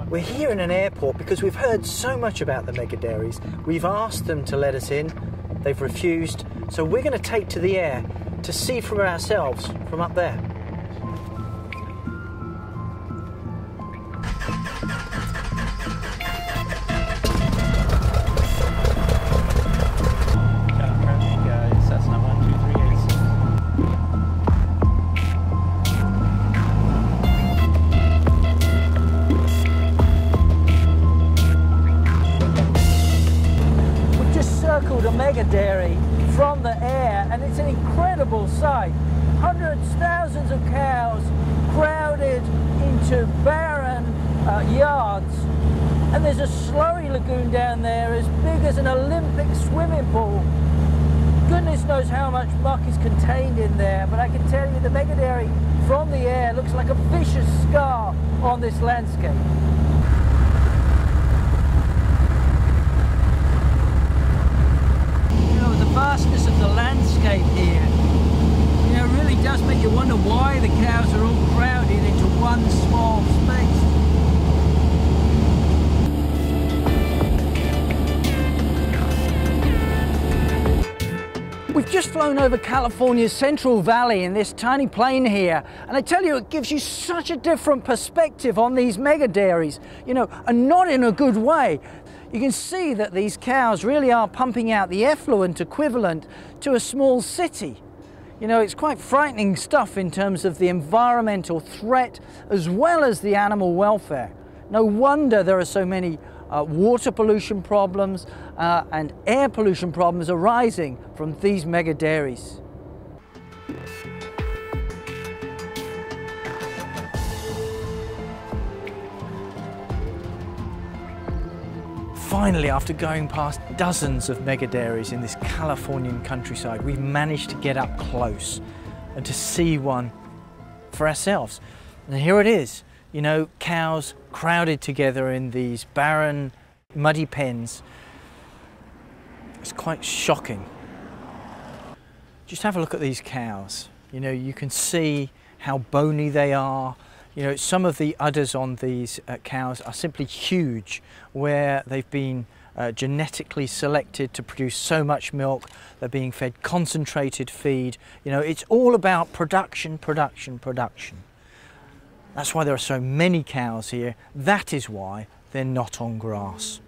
We're here in an airport because we've heard so much about the mega dairies. We've asked them to let us in, they've refused, so we're going to take to the air to see for ourselves from up there. A mega dairy from the air, and it's an incredible sight. Hundreds, thousands of cows crowded into barren yards, and there's a slurry lagoon down there as big as an Olympic swimming pool. Goodness knows how much muck is contained in there, but I can tell you the mega dairy from the air looks like a vicious scar on this landscape. The vastness of the landscape here, you know, really does make you wonder why the cows are all crowded into one small space. We've just flown over California's Central Valley in this tiny plane here, and I tell you, it gives you such a different perspective on these mega dairies, you know, and not in a good way. You can see that these cows really are pumping out the effluent equivalent to a small city. You know, it's quite frightening stuff in terms of the environmental threat as well as the animal welfare. No wonder there are so many water pollution problems and air pollution problems arising from these mega dairies. Finally, after going past dozens of mega dairies in this Californian countryside, we've managed to get up close and to see one for ourselves. And here it is, you know, cows crowded together in these barren, muddy pens. It's quite shocking. Just have a look at these cows. You know, you can see how bony they are. You know, some of the udders on these cows are simply huge, where they've been genetically selected to produce so much milk. They're being fed concentrated feed. You know, it's all about production, production, production. That's why there are so many cows here. That is why they're not on grass.